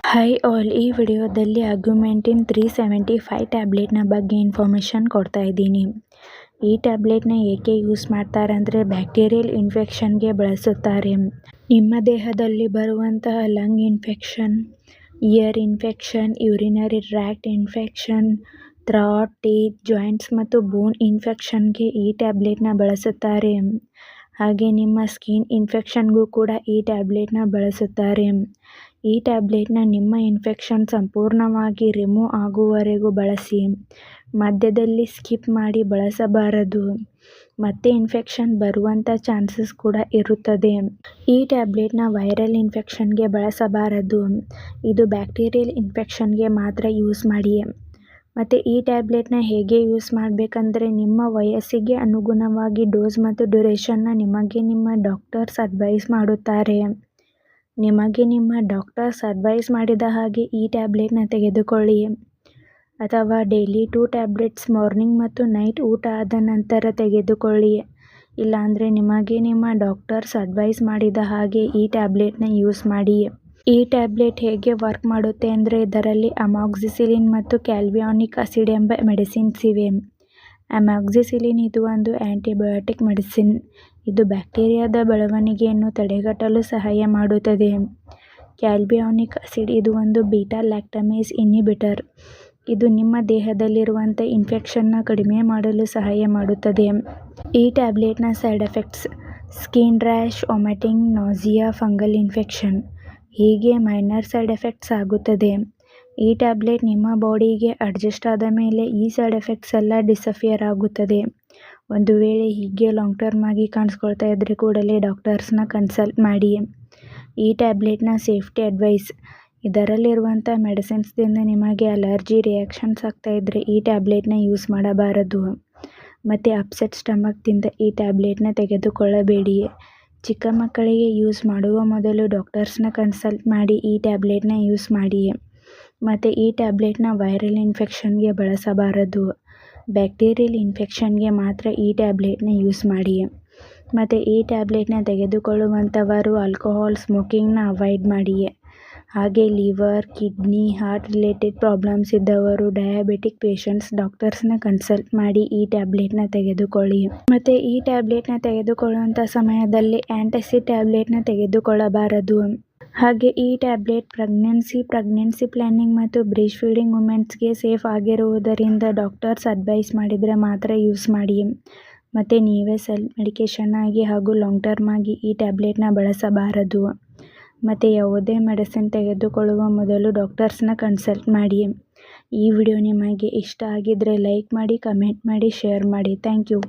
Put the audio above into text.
Hi all, ಈ ವಿಡಿಯೋದಲ್ಲಿ ಆಗ್ಯುಮೆಂಟಿನ್ 375 ಟ್ಯಾಬ್ಲೆಟ್ನ ಬಗ್ಗೆ ಇನ್ಫಾರ್ಮೇಷನ್ ಕೊಡ್ತಾ ಇದ್ದೀನಿ. ಈ ಟ್ಯಾಬ್ಲೆಟ್ನ ಏಕೆ ಯೂಸ್ ಮಾಡ್ತಾರೆ ಅಂದರೆ ಬ್ಯಾಕ್ಟೀರಿಯಲ್ ಇನ್ಫೆಕ್ಷನ್ಗೆ ಬಳಸುತ್ತಾರೆ. ನಿಮ್ಮ ದೇಹದಲ್ಲಿ ಬರುವಂತಹ lung infection, year infection, urinary tract infection, throat, teeth, joints ಮತ್ತು ಬೋನ್ ಇನ್ಫೆಕ್ಷನ್ಗೆ ಈ ಟ್ಯಾಬ್ಲೆಟ್ನ ಬಳಸುತ್ತಾರೆ. ಹಾಗೆ ನಿಮ್ಮ ಸ್ಕಿನ್ ಇನ್ಫೆಕ್ಷನ್ಗೂ ಕೂಡ ಈ ಟ್ಯಾಬ್ಲೆಟ್ನ ಬಳಸುತ್ತಾರೆ. ಈ ಟ್ಯಾಬ್ಲೆಟ್ನ ನಿಮ್ಮ ಇನ್ಫೆಕ್ಷನ್ ಸಂಪೂರ್ಣವಾಗಿ ರಿಮೂವ್ ಆಗುವವರೆಗೂ ಬಳಸಿ. ಮಧ್ಯದಲ್ಲಿ ಸ್ಕಿಪ್ ಮಾಡಿ ಬಳಸಬಾರದು. ಮತ್ತೆ ಇನ್ಫೆಕ್ಷನ್ ಬರುವಂಥ ಚಾನ್ಸಸ್ ಕೂಡ ಇರುತ್ತದೆ. ಈ ಟ್ಯಾಬ್ಲೆಟ್ನ ವೈರಲ್ ಇನ್ಫೆಕ್ಷನ್ಗೆ ಬಳಸಬಾರದು. ಇದು ಬ್ಯಾಕ್ಟೀರಿಯಲ್ ಇನ್ಫೆಕ್ಷನ್ಗೆ ಮಾತ್ರ ಯೂಸ್ ಮಾಡಿ. ಮತ್ತು ಈ ಟ್ಯಾಬ್ಲೆಟ್ನ ಹೇಗೆ ಯೂಸ್ ಮಾಡಬೇಕಂದ್ರೆ ನಿಮ್ಮ ವಯಸ್ಸಿಗೆ ಅನುಗುಣವಾಗಿ ಡೋಸ್ ಮತ್ತು ಡ್ಯೂರೇಷನ್ನ ನಿಮಗೆ ನಿಮ್ಮ ಡಾಕ್ಟರ್ಸ್ ಅಡ್ವೈಸ್ ಮಾಡುತ್ತಾರೆ. ನಿಮಗೆ ನಿಮ್ಮ ಡಾಕ್ಟರ್ಸ್ ಅಡ್ವೈಸ್ ಮಾಡಿದ ಹಾಗೆ ಈ ಟ್ಯಾಬ್ಲೆಟ್ನ ತೆಗೆದುಕೊಳ್ಳಿ. ಅಥವಾ ಡೈಲಿ 2 ಟ್ಯಾಬ್ಲೆಟ್ಸ್ ಮಾರ್ನಿಂಗ್ ಮತ್ತು ನೈಟ್ ಊಟ ಆದ ನಂತರ ತೆಗೆದುಕೊಳ್ಳಿ. ಇಲ್ಲಾಂದರೆ ನಿಮಗೆ ನಿಮ್ಮ ಡಾಕ್ಟರ್ಸ್ ಅಡ್ವೈಸ್ ಮಾಡಿದ ಹಾಗೆ ಈ ಟ್ಯಾಬ್ಲೆಟ್ನ ಯೂಸ್ ಮಾಡಿ. ಈ ಟ್ಯಾಬ್ಲೆಟ್ ಹೇಗೆ ವರ್ಕ್ ಮಾಡುತ್ತೆ ಅಂದರೆ ಇದರಲ್ಲಿ ಅಮಾಕ್ಸಿಸಿಲಿನ್ ಮತ್ತು ಕ್ಯಾಲ್ವಿಯಾನಿಕ್ ಆಸಿಡ್ ಎಂಬ ಮೆಡಿಸಿನ್ಸ್ ಇವೆ. ಅಮಾಕ್ಸಿಸಿಲಿನ್ ಇದು ಒಂದು ಆ್ಯಂಟಿಬಯೋಟಿಕ್ ಮೆಡಿಸಿನ್. ಇದು ಬ್ಯಾಕ್ಟೀರಿಯಾದ ಬೆಳವಣಿಗೆಯನ್ನು ತಡೆಗಟ್ಟಲು ಸಹಾಯ ಮಾಡುತ್ತದೆ. ಕ್ಯಾಲ್ವಿಯಾನಿಕ್ ಆಸಿಡ್ ಇದು ಒಂದು ಬೀಟಾ ಲ್ಯಾಕ್ಟಮೇಸ್ ಇನ್ಹಿಬಿಟರ್. ಇದು ನಿಮ್ಮ ದೇಹದಲ್ಲಿರುವಂಥ ಇನ್ಫೆಕ್ಷನ್ನ ಕಡಿಮೆ ಮಾಡಲು ಸಹಾಯ ಮಾಡುತ್ತದೆ. ಈ ಟ್ಯಾಬ್ಲೆಟ್ನ side effects: skin rash, vomiting, nausea, fungal infection ಹೀಗೆ ಮೈನರ್ ಸೈಡ್ ಎಫೆಕ್ಟ್ಸ್ ಆಗುತ್ತದೆ. ಈ ಟ್ಯಾಬ್ಲೆಟ್ ನಿಮ್ಮ ಬಾಡಿಗೆ ಅಡ್ಜಸ್ಟ್ ಆದ ಮೇಲೆ ಈ ಸೈಡ್ ಎಫೆಕ್ಟ್ಸ್ ಎಲ್ಲ ಡಿಸಫಿಯರ್ ಆಗುತ್ತದೆ. ಒಂದು ವೇಳೆ ಹೀಗೆ ಲಾಂಗ್ ಟರ್ಮ್ ಆಗಿ ಕಾಣಿಸ್ಕೊಳ್ತಾ ಇದ್ದರೆ ಕೂಡಲೇ ಡಾಕ್ಟರ್ಸ್ನ ಕನ್ಸಲ್ಟ್ ಮಾಡಿ. ಈ ಟ್ಯಾಬ್ಲೆಟ್ನ ಸೇಫ್ಟಿ ಅಡ್ವೈಸ್: ಇದರಲ್ಲಿರುವಂಥ ಮೆಡಿಸಿನ್ಸ್ದಿಂದ ನಿಮಗೆ ಅಲರ್ಜಿ ರಿಯಾಕ್ಷನ್ಸ್ ಆಗ್ತಾ ಇದ್ದರೆ ಈ ಟ್ಯಾಬ್ಲೆಟ್ನ ಯೂಸ್ ಮಾಡಬಾರದು. ಮತ್ತು ಅಪ್ಸೆಟ್ ಸ್ಟಮಕ್ದಿಂದ ಈ ಟ್ಯಾಬ್ಲೆಟ್ನ ತೆಗೆದುಕೊಳ್ಳಬೇಡಿ. ಚಿಕ್ಕ ಮಕ್ಕಳಿಗೆ ಯೂಸ್ ಮಾಡುವ ಮೊದಲು ಡಾಕ್ಟರ್ಸ್ನ ಕನ್ಸಲ್ಟ್ ಮಾಡಿ ಈ ಟ್ಯಾಬ್ಲೆಟ್ನ ಯೂಸ್ ಮಾಡಿ. ಮತ್ತು ಈ ಟ್ಯಾಬ್ಲೆಟ್ನ ವೈರಲ್ ಇನ್ಫೆಕ್ಷನ್ಗೆ ಬಳಸಬಾರದು. ಬ್ಯಾಕ್ಟೀರಿಯಲ್ ಇನ್ಫೆಕ್ಷನ್ಗೆ ಮಾತ್ರ ಈ ಟ್ಯಾಬ್ಲೆಟ್ನ ಯೂಸ್ ಮಾಡಿ. ಮತ್ತು ಈ ಟ್ಯಾಬ್ಲೆಟ್ನ ತೆಗೆದುಕೊಳ್ಳುವಂಥವರು ಆಲ್ಕೋಹಾಲ್, ಸ್ಮೋಕಿಂಗ್ನ ಅವಾಯ್ಡ್ ಮಾಡಿ. ಹಾಗೆ liver, kidney, heart related problems ಇದ್ದವರು, ಡಯಾಬಿಟಿಕ್ ಪೇಷಂಟ್ಸ್ ಡಾಕ್ಟರ್ಸ್ನ ಕನ್ಸಲ್ಟ್ ಮಾಡಿ ಈ ಟ್ಯಾಬ್ಲೆಟ್ನ ತೆಗೆದುಕೊಳ್ಳಿ. ಮತ್ತು ಈ ಟ್ಯಾಬ್ಲೆಟ್ನ ತೆಗೆದುಕೊಳ್ಳುವಂಥ ಸಮಯದಲ್ಲಿ ಆ್ಯಂಟಾಸಿಡ್ ಟ್ಯಾಬ್ಲೆಟ್ನ ತೆಗೆದುಕೊಳ್ಳಬಾರದು. ಹಾಗೆ ಈ ಟ್ಯಾಬ್ಲೆಟ್ ಪ್ರೆಗ್ನೆನ್ಸಿ ಪ್ಲ್ಯಾನಿಂಗ್ ಮತ್ತು ಬ್ರೀಸ್ಟ್ ಫೀಡಿಂಗ್ ವುಮೆನ್ಸ್ಗೆ ಸೇಫ್ ಆಗಿರುವುದರಿಂದ ಡಾಕ್ಟರ್ಸ್ ಅಡ್ವೈಸ್ ಮಾಡಿದರೆ ಮಾತ್ರ ಯೂಸ್ ಮಾಡಿ. ಮತ್ತು ನೀವೇ ಸೆಲ್ಫ್ ಮೆಡಿಕೇಷನ್ ಆಗಿ ಹಾಗೂ ಲಾಂಗ್ ಟರ್ಮ್ ಆಗಿ ಈ ಟ್ಯಾಬ್ಲೆಟ್ನ ಬಳಸಬಾರದು. ಮತ್ತು ಯಾವುದೇ ಮೆಡಿಸಿನ್ ತೆಗೆದುಕೊಳ್ಳುವ ಮೊದಲು ಡಾಕ್ಟರ್ಸ್ನ ಕನ್ಸಲ್ಟ್ ಮಾಡಿ. ಈ ವಿಡಿಯೋ ನಿಮಗೆ ಇಷ್ಟ ಆಗಿದ್ದರೆ ಲೈಕ್ ಮಾಡಿ, ಕಮೆಂಟ್ ಮಾಡಿ, ಶೇರ್ ಮಾಡಿ. Thank you.